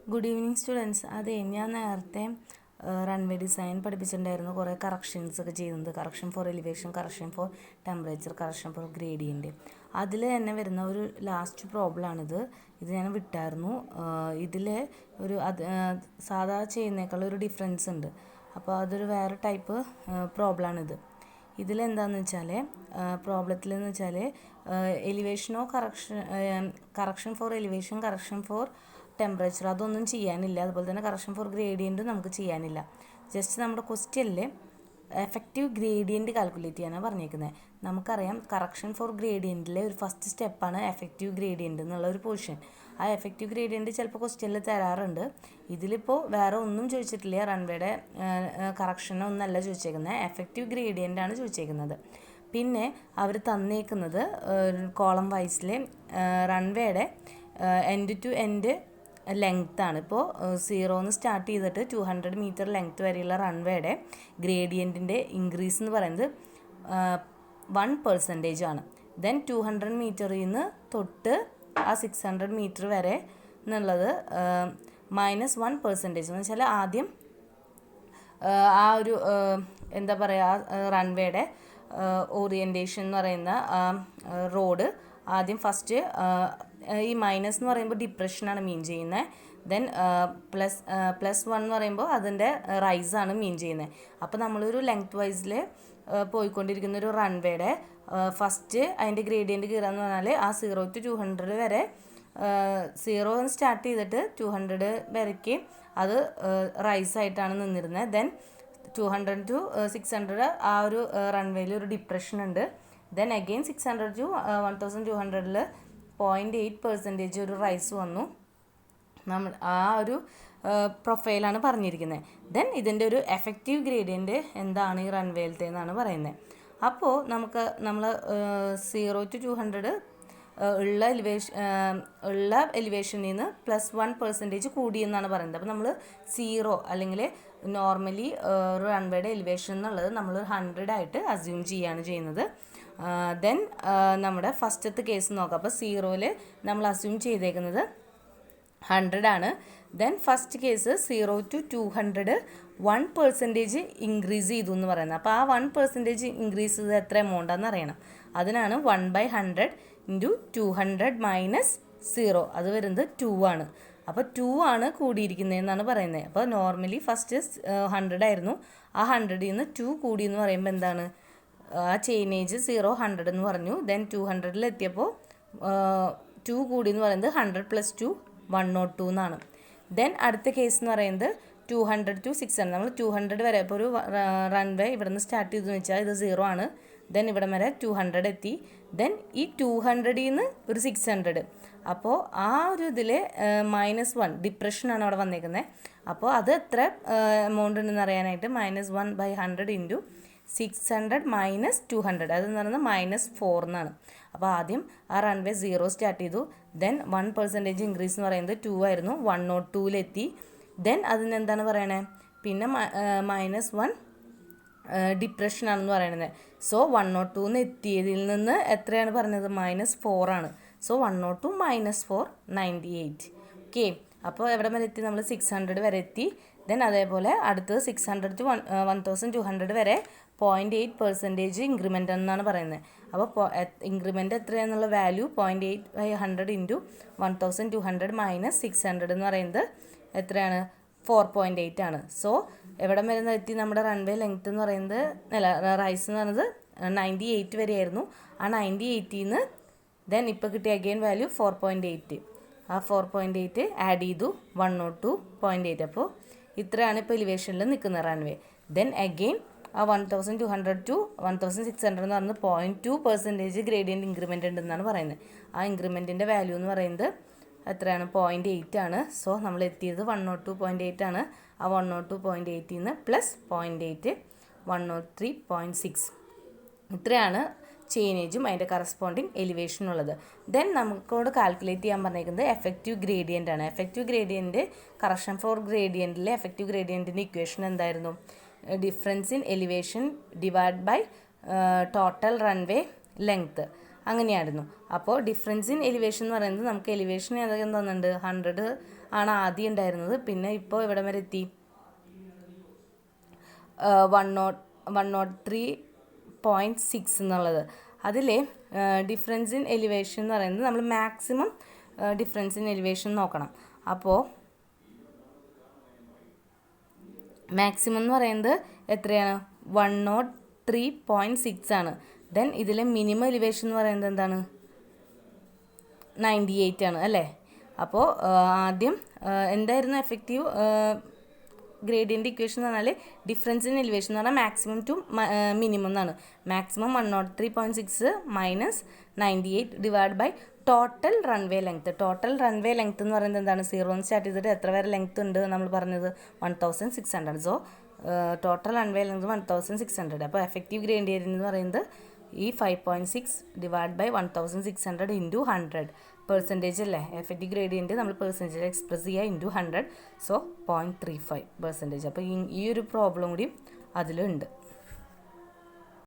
Good evening students. അതെ, ഞാൻ നേരത്തെ റൺവേ ഡിസൈൻ പഠിപ്പിച്ചിട്ടുണ്ടായിരുന്നു. കുറേ കറക്ഷൻസ് ഒക്കെ ചെയ്യുന്നത്, correction for elevation, correction for temperature, correction four gradient. അതിൽ തന്നെ വരുന്ന ഒരു ലാസ്റ്റ് പ്രോബ്ലമാണിത്. ഇത് ഞാൻ വിട്ടായിരുന്നു. ഇതിൽ ഒരു സാധാ ചെയ്യുന്നേക്കാൾ ഒരു ഡിഫറൻസ് ഉണ്ട്. അപ്പോൾ അതൊരു വേറെ ടൈപ്പ് പ്രോബ്ലമാണിത്. ഇതിലെന്താണെന്ന് വെച്ചാൽ പ്രോബ്ലത്തിലെന്ന് വെച്ചാൽ എലിവേഷനോ correction for elevation, correction for temperature അതൊന്നും ചെയ്യാനില്ല. അതുപോലെ തന്നെ കറക്ഷൻ ഫോർ ഗ്രേഡിയൻറ്റും നമുക്ക് ചെയ്യാനില്ല. ജസ്റ്റ് നമ്മുടെ ക്വസ്റ്റ്യനിൽ എഫക്റ്റീവ് ഗ്രേഡിയൻറ്റ് കാൽക്കുലേറ്റ് ചെയ്യാനാണ് പറഞ്ഞേക്കുന്നത്. നമുക്കറിയാം കറക്ഷൻ ഫോർ ഗ്രേഡിയൻറ്റിലെ ഒരു ഫസ്റ്റ് സ്റ്റെപ്പാണ് എഫക്റ്റീവ് ഗ്രേഡിയൻറ്റ് എന്നുള്ള ഒരു പൊസിഷൻ. ആ എഫക്റ്റീവ് ഗ്രേഡിയൻറ്റ് ചിലപ്പോൾ ക്വസ്റ്റ്യനിൽ തരാറുണ്ട്. ഇതിലിപ്പോൾ വേറെ ഒന്നും ചോദിച്ചിട്ടില്ല. റൺവേയുടെ കറക്ഷനൊന്നല്ല ചോദിച്ചേക്കുന്നത്, എഫക്റ്റീവ് ഗ്രേഡിയൻ്റാണ് ചോദിച്ചേക്കുന്നത്. പിന്നെ അവർ തന്നേക്കുന്നത് കോളം വൈസിൽ റൺവേയുടെ എൻഡ് ടു എൻഡ് ലെങ്ത്താണ്. ഇപ്പോൾ 0 സ്റ്റാർട്ട് ചെയ്തിട്ട് 200 മീറ്റർ ലെങ്ത്ത് വരെയുള്ള റൺവേയുടെ ഗ്രേഡിയൻറ്റിൻ്റെ ഇൻക്രീസ് എന്ന് പറയുന്നത് 1% ആണ്. ദെൻ 200 മീറ്ററിൽ നിന്ന് തൊട്ട് ആ 600 മീറ്റർ വരെ എന്നുള്ളത് -1% എന്ന് വെച്ചാൽ ആദ്യം ആ ഒരു എന്താ പറയുക, റൺവേയുടെ ഓറിയൻറ്റേഷൻ എന്ന് പറയുന്ന റോഡ് ആദ്യം ഫസ്റ്റ് ഈ മൈനസ് എന്ന് പറയുമ്പോൾ ഡിപ്രഷനാണ് മീൻ ചെയ്യുന്നത്. ദെൻ +1 എന്ന് പറയുമ്പോൾ അതിൻ്റെ റൈസാണ് മീൻ ചെയ്യുന്നത്. അപ്പോൾ നമ്മളൊരു ലെങ്ത് വൈസിൽ പോയിക്കൊണ്ടിരിക്കുന്ന ഒരു റൺവേയുടെ ഫസ്റ്റ് അതിൻ്റെ ഗ്രേഡിയൻറ്റ് കീറാന്ന് പറഞ്ഞാൽ ആ 0 to 200 വരെ 0 സ്റ്റാർട്ട് ചെയ്തിട്ട് 200 വരയ്ക്ക് അത് റൈസായിട്ടാണ് നിന്നിരുന്നത്. ദെൻ 200 to 600 ആ ഒരു റൺവേയിൽ ഒരു ഡിപ്രഷൻ ഉണ്ട്. ദെൻ അഗെയിൻ 600 to 1200 0.8% ഒരു റൈസ് വന്നു. നമ്മൾ ആ ഒരു പ്രൊഫൈലാണ് പറഞ്ഞിരിക്കുന്നത്. ദെൻ ഇതിൻ്റെ ഒരു എഫക്റ്റീവ് ഗ്രേഡിയൻറ്റ് എന്താണ് ഈ റൺവേയിലത്തെ എന്നാണ് പറയുന്നത്. അപ്പോൾ നമ്മൾ 0 to 200 ഉള്ള എലിവേഷനിൽ നിന്ന് +1% കൂടിയെന്നാണ് പറയുന്നത്. അപ്പോൾ നമ്മൾ 0 അല്ലെങ്കിൽ നോർമലി ഒരു റൺവേയുടെ എലിവേഷൻ എന്നുള്ളത് നമ്മൾ 100 ആയിട്ട് അസ്യൂം ചെയ്യുകയാണ് ചെയ്യുന്നത്. ദെൻ നമ്മുടെ ഫസ്റ്റത്തെ കേസ് നോക്കാം. അപ്പോൾ 0-ൽ നമ്മൾ അസ്യൂം ചെയ്തേക്കുന്നത് 100 ആണ്. Then first case 0 to 200 1% increase ചെയ്തു എന്ന് പറയുന്നത്. അപ്പോൾ ആ 1% ഇൻക്രീസ് ചെയ്ത് എത്ര എമൗണ്ടാണെന്ന് അറിയണം. അതിനാണ് 1/100 × 200 - 0. അത് വരുന്നത് 2 ആണ്. അപ്പോൾ 2 ആണ് കൂടിയിരിക്കുന്നതെന്നാണ് പറയുന്നത്. അപ്പോൾ നോർമലി ഫസ്റ്റ് 100 ആയിരുന്നു. ആ 100-ൽ നിന്ന് 2 കൂടി എന്ന് പറയുമ്പോൾ എന്താണ്, ആ ചെയിനേജ് 0 100 എന്ന് പറഞ്ഞു. ദെൻ 200-ൽ എത്തിയപ്പോൾ 2 കൂടി എന്ന് പറയുന്നത് 100 + 2 102 എന്നാണ്. ദെൻ അടുത്ത കേസ് എന്ന് പറയുന്നത് 200 to 600. നമ്മൾ 200 വരെ ഇപ്പോൾ ഒരു റൺവേ ഇവിടെ നിന്ന് സ്റ്റാർട്ട് ചെയ്തെന്ന് വെച്ചാൽ ഇത് 0 ആണ്. ദെൻ ഇവിടെ വരെ 200 എത്തി. ദെൻ ഈ 200-ൽ നിന്ന് ഒരു 600. അപ്പോൾ ആ ഒരു ഇതിൽ -1 ഡിപ്രഷനാണ് അവിടെ വന്നേക്കുന്നത്. അപ്പോൾ അത് എത്ര എമൗണ്ട് ഉണ്ടെന്ന് അറിയാനായിട്ട് -1/100 × 600 - 200 അതെന്ന് പറയുന്നത് -4 എന്നാണ്. അപ്പോൾ ആദ്യം ആ റൺവേ 0 സ്റ്റാർട്ട് ചെയ്തു. ദെൻ 1% ഇൻക്രീസ് എന്ന് പറയുന്നത് 2 ആയിരുന്നു, 102-ലെത്തി. ദെൻ അതിനെന്താണ് പറയണേ, പിന്നെ -1 ഡിപ്രഷനാണെന്ന് പറയണത്. സോ 102 എത്തിയതിൽ നിന്ന് എത്രയാണ് പറഞ്ഞത്, -4 ആണ്. സോ 102 - 4 98. ഓക്കെ, അപ്പോൾ എവിടെ വരെ എത്തി, നമ്മൾ 600 വരെ എത്തി. ദെൻ അതേപോലെ അടുത്തത് 600 to 1200 വരെ 0.8% ഇൻക്രിമെൻ്റ് എന്നാണ് പറയുന്നത്. അപ്പോൾ ഇൻക്രിമെൻ്റ് എത്രയാണെന്നുള്ള വാല്യൂ 0.8/100 × 1200 - 600 എന്ന് പറയുന്നത് എത്രയാണ്, 4.8 ആണ്. സോ എവിടെ വരെ എത്തി, നമ്മുടെ റൺവേ ലെങ്ത്ത് എന്ന് പറയുന്നത് റൈസ് എന്ന് പറയുന്നത് 98 വരെയായിരുന്നു. ആ 98-ൽ നിന്ന് ദെൻ ഇപ്പോൾ കിട്ടിയ അഗെയിൻ വാല്യൂ 4.8. ആ 4.8 ആഡ് ചെയ്തു 102.8. അപ്പോൾ ഇത്രയാണ് ഇപ്പോൾ എലിവേഷനിൽ നിൽക്കുന്ന റൺവേ. ദെൻ അഗെയിൻ ആ 1200 to 1600 എന്ന് പറയുന്നത് 0.2% ഗ്രേഡിയൻറ്റ് ഇൻക്രിമെൻ്റ് ഉണ്ടെന്നാണ് പറയുന്നത്. ആ ഇൻക്രിമെൻറ്റിൻ്റെ വാല്യൂ എന്ന് പറയുന്നത് എത്രയാണ്, 0.8 ആണ്. സോ നമ്മൾ എത്തിയത് 102.8 ആണ്. ആ 102.8-ൽ നിന്ന് +0.8 103.6. ഇത്രയാണ് ചെയിനേജും അതിൻ്റെ കറസ്പോണ്ടിങ് എലിവേഷനുള്ളത്. ദെൻ നമുക്കോട് കാൽക്കുലേറ്റ് ചെയ്യാൻ പറഞ്ഞേക്കുന്നത് എഫക്റ്റീവ് ഗ്രേഡിയൻ്റ് ആണ്. എഫക്റ്റീവ് ഗ്രേഡിയൻറ്റ് കറക്ഷൻ ഫോർ ഗ്രേഡിയൻറ്റിലെ എഫക്റ്റീവ് ഗ്രേഡിയൻറ്റിൻ്റെ ഇക്വേഷൻ എന്തായിരുന്നു, difference in elevation divide by total runway length, അങ്ങനെയായിരുന്നു. അപ്പോൾ ഡിഫറൻസ് ഇൻ എലിവേഷൻ എന്ന് പറയുന്നത് നമുക്ക് എലിവേഷൻ ഏതൊക്കെ തന്നിട്ടുണ്ട്, 100 ആണ് ആദ്യം ഉണ്ടായിരുന്നത്. പിന്നെ ഇപ്പോൾ എവിടെ വരെ എത്തി? 103.6 എന്നുള്ളത്. അതിൽ ഡിഫറൻസ് ഇൻ എലിവേഷൻ എന്ന് പറയുന്നത് നമ്മൾ മാക്സിമം ഡിഫറൻസ് ഇൻ എലിവേഷൻ നോക്കണം. അപ്പോൾ മാക്സിമം എന്ന് പറയുന്നത് എത്രയാണ്? 103.6 ആണ്. ദെൻ ഇതിലെ മിനിമം എലിവേഷൻ എന്ന് പറയുന്നത് എന്താണ്? 98 ആണ് അല്ലേ? അപ്പോൾ ആദ്യം എന്തായിരുന്നു എഫക്റ്റീവ് ഗ്രേഡിയൻ്റ് ഇക്വേഷൻ എന്ന് പറഞ്ഞാൽ ഡിഫറൻസ് ഇൻ എലിവേഷൻ എന്ന് പറഞ്ഞാൽ മാക്സിമം ടു മിനിമം എന്നാണ്. Maximum 103.6 minus 98 divide by total runway length. Total runway length എന്ന് പറയുന്നത് എന്താണ്? 0 സ്റ്റാർട്ട് ചെയ്തിട്ട് എത്ര വരെ ലെങ്ത് ഉണ്ട് നമ്മൾ പറഞ്ഞത്? 1600. So total runway length 1600. അപ്പോൾ എഫക്റ്റീവ് ഗ്രേഡിയൻ്റ് എന്ന് പറയുന്നത് ഈ 5.6 ഡിവൈഡ് ബൈ 1600 ഇൻറ്റു 100% അല്ലേ? എഫക്റ്റീവ് ഗ്രേഡിയൻറ്റ് നമ്മൾ പെർസെൻറ്റേജ് എക്സ്പ്രസ് ചെയ്യുക ഇൻറ്റു 100. സോ 0.35%. അപ്പോൾ ഈ ഒരു പ്രോബ്ലം കൂടി അതിലുണ്ട്.